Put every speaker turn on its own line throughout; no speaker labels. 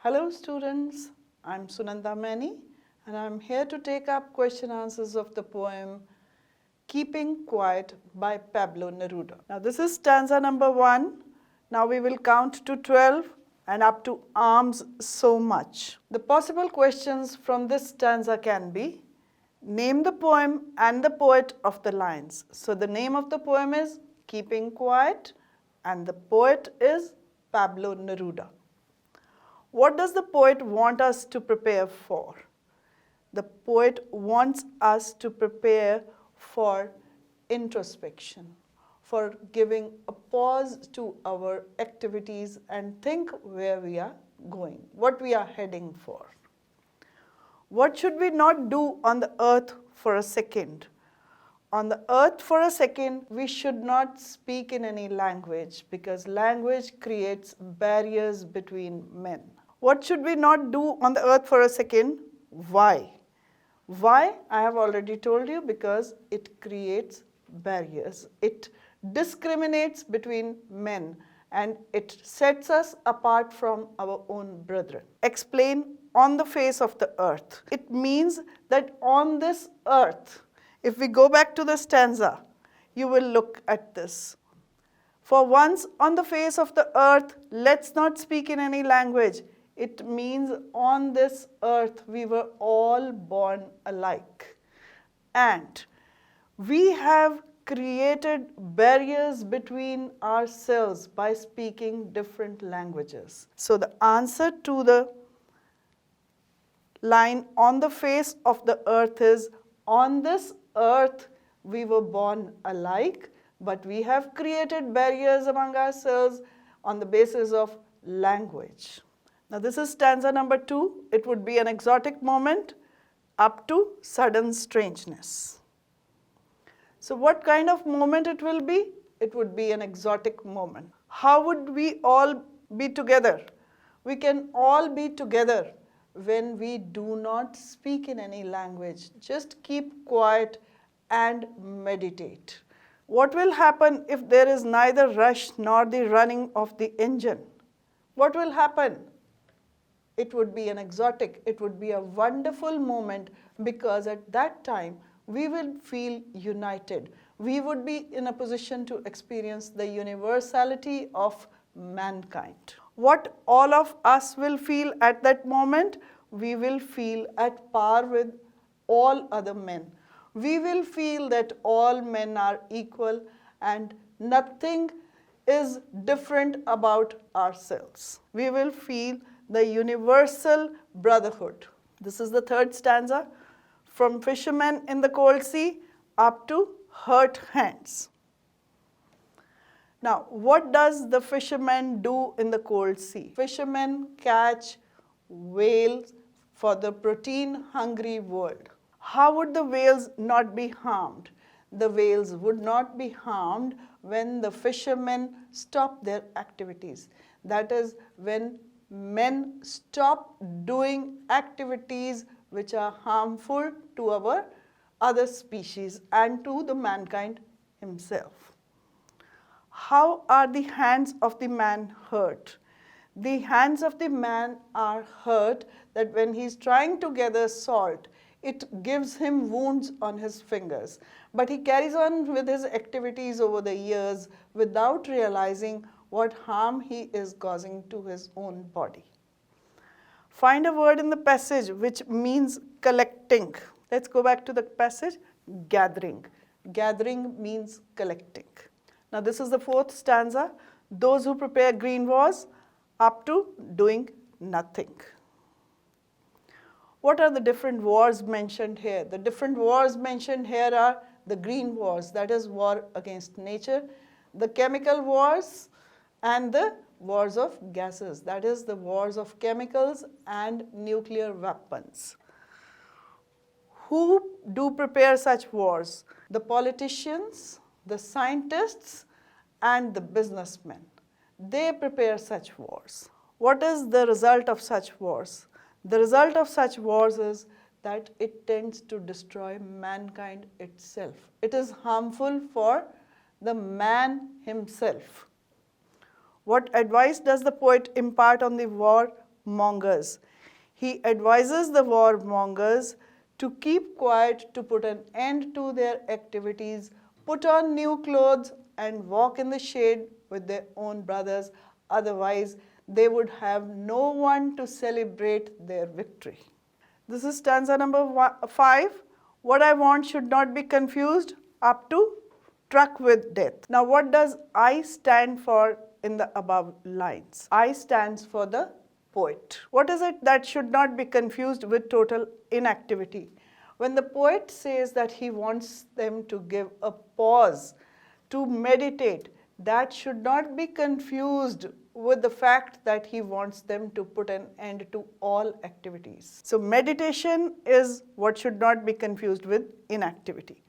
Hello students, I'm Sunanda Maini and I'm here to take up question answers of the poem Keeping Quiet by Pablo Neruda. Now this is stanza number 1. Now we will count to 12 and up to arms so much. The possible questions from this stanza can be: name the poem and the poet of the lines. So the name of the poem is Keeping Quiet and the poet is Pablo Neruda. What does the poet want us to prepare for? The poet wants us to prepare for introspection, for giving a pause to our activities and think where we are going, what we are heading for. What should we not do on the earth for a second? On the earth for a second, we should not speak in any language because language creates barriers between men. What should we not do on the earth for a second? Why? Why? I have already told you, because it creates barriers. It discriminates between men and it sets us apart from our own brethren. Explain on the face of the earth. It means that on this earth, if we go back to the stanza, you will look at this. For once on the face of the earth, let's not speak in any language. It means on this earth we were all born alike. And we have created barriers between ourselves by speaking different languages. So the answer to the line on the face of the earth is, on this earth we were born alike, but we have created barriers among ourselves on the basis of language. Now this is stanza number 2. It would be an exotic moment up to sudden strangeness. So what kind of moment it will be? It would be an exotic moment. How would we all be together? We can all be together when we do not speak in any language. Just keep quiet and meditate. What will happen if there is neither rush nor the running of the engine? What will happen? It would be an exotic, it would be a wonderful moment, because at that time we will feel united. We would be in a position to experience the universality of mankind. What all of us will feel at that moment? We will feel at par with all other men. We will feel that all men are equal and nothing is different about ourselves. We will feel the universal brotherhood. This is the third stanza. From fishermen in the cold sea up to hurt hands. Now, what does the fisherman do in the cold sea? Fishermen catch whales for the protein-hungry world. How would the whales not be harmed? The whales would not be harmed when the fishermen stop their activities. That is, when men stop doing activities which are harmful to our other species and to the mankind himself. How are the hands of the man hurt? The hands of the man are hurt that when he is trying to gather salt, it gives him wounds on his fingers. But he carries on with his activities over the years without realizing what harm he is causing to his own body. Find a word in the passage which means collecting. Let's go back to the passage. Gathering. Gathering means collecting. Now this is the fourth stanza. Those who prepare green wars up to doing nothing. What are the different wars mentioned here? The different wars mentioned here are the green wars, that is war against nature, the chemical wars, and the wars of gases, that is the wars of chemicals and nuclear weapons. Who do prepare such wars? The politicians, the scientists, and the businessmen. They prepare such wars. What is the result of such wars? The result of such wars is that it tends to destroy mankind itself. It is harmful for the man himself. What advice does the poet impart on the war mongers. He advises the war mongers to keep quiet, to put an end to their activities, put on new clothes and walk in the shade with their own brothers. Otherwise, they would have no one to celebrate their victory. This is stanza number 5. What I want should not be confused up to struck with death. Now, what does I stand for in the above lines? I stands for the poet. What is it that should not be confused with total inactivity? When the poet says that he wants them to give a pause, to meditate, that should not be confused with the fact that he wants them to put an end to all activities. So meditation is what should not be confused with inactivity.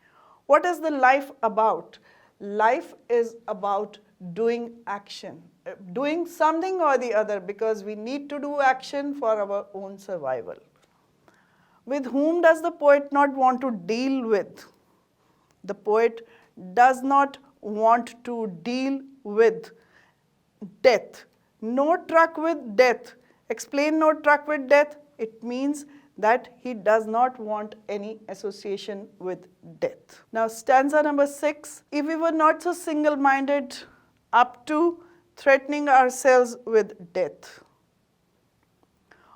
What is the life about? Life is about doing action, doing something or the other, because we need to do action for our own survival. With whom does the poet not want to deal with? The poet does not want to deal with death. No truck with death. Explain no truck with death. It means that he does not want any association with death. Now, stanza number 6. If we were not so single-minded up to threatening ourselves with death,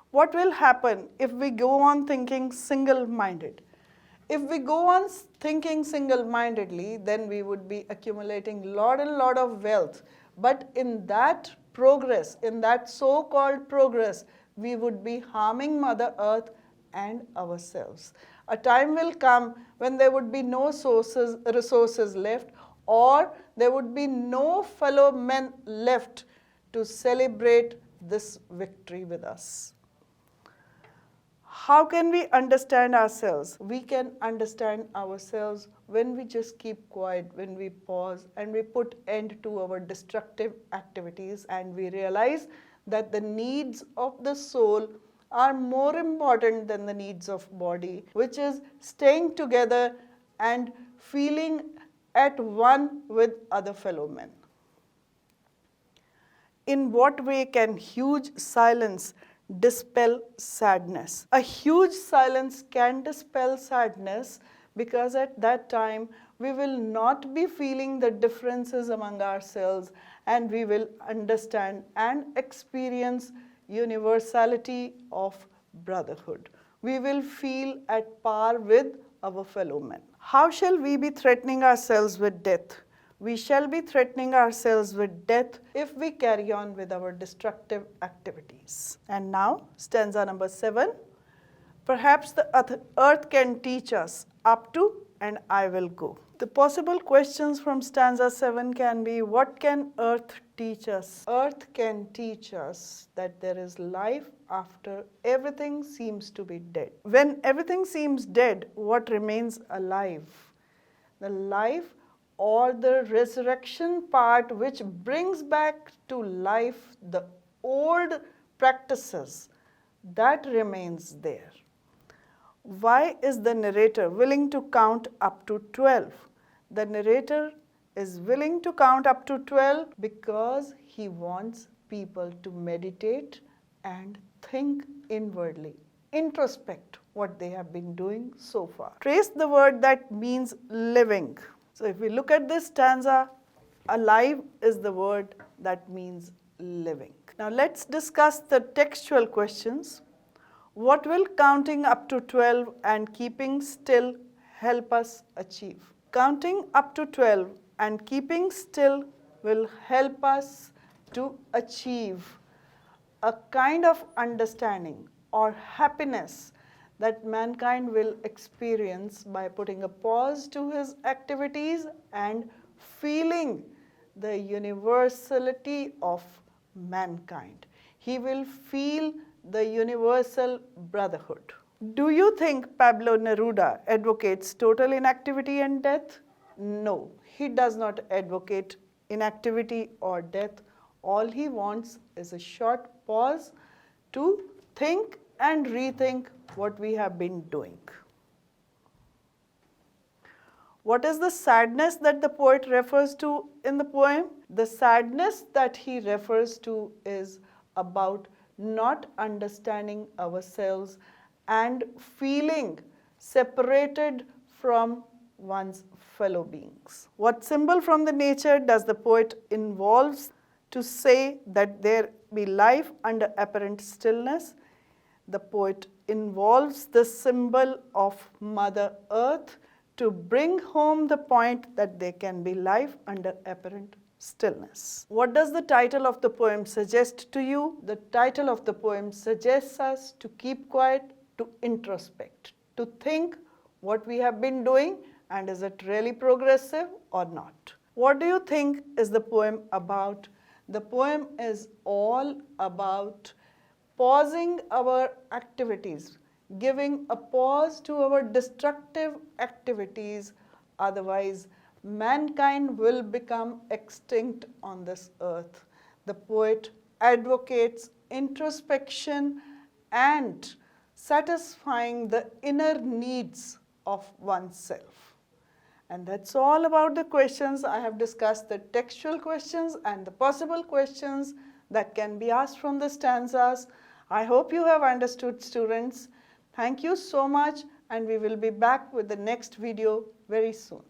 what will happen if we go on thinking single-minded? If we go on thinking single-mindedly, then we would be accumulating lot of wealth. But in that progress, in that so-called progress, we would be harming Mother Earth and ourselves. A time will come when there would be no resources left, or there would be no fellow men left to celebrate this victory with us. How can we understand ourselves? We can understand ourselves when we just keep quiet, when we pause and we put end to our destructive activities, and we realize that the needs of the soul are more important than the needs of body, which is staying together and feeling at one with other fellow men. In what way can huge silence dispel sadness? A huge silence can dispel sadness because at that time we will not be feeling the differences among ourselves, and we will understand and experience universality of brotherhood. We will feel at par with our fellow men. How shall we be threatening ourselves with death? We shall be threatening ourselves with death if we carry on with our destructive activities. And now, stanza number 7. Perhaps the earth can teach us up to and I will go. The possible questions from stanza 7 can be, what can earth teach us? Earth can teach us that there is life after everything seems to be dead. When everything seems dead, what remains alive? The life or the resurrection part, which brings back to life the old practices, that remains there. Why is the narrator willing to count up to 12? The narrator is willing to count up to 12 because he wants people to meditate and think inwardly, introspect what they have been doing so far. Trace the word that means living. So if we look at this stanza, alive is the word that means living. Now let's discuss the textual questions. What will counting up to 12 and keeping still help us achieve? Counting up to 12 and keeping still will help us to achieve a kind of understanding or happiness that mankind will experience by putting a pause to his activities and feeling the universality of mankind. He will feel the universal brotherhood. Do you think Pablo Neruda advocates total inactivity and death? No, he does not advocate inactivity or death. All he wants is a short pause to think and rethink what we have been doing. What is the sadness that the poet refers to in the poem? The sadness that he refers to is about not understanding ourselves and feeling separated from one's fellow beings. What symbol from the nature does the poet involves to say that there be life under apparent stillness? The poet involves the symbol of Mother Earth to bring home the point that there can be life under apparent stillness. What does the title of the poem suggest to you? The title of the poem suggests us to keep quiet, to introspect, to think what we have been doing and is it really progressive or not. What do you think is the poem about? The poem is all about pausing our activities, giving a pause to our destructive activities, otherwise mankind will become extinct on this earth. The poet advocates introspection and satisfying the inner needs of oneself. And that's all about the questions. I have discussed the textual questions and the possible questions that can be asked from the stanzas. I hope you have understood, students. Thank you so much, and we will be back with the next video very soon.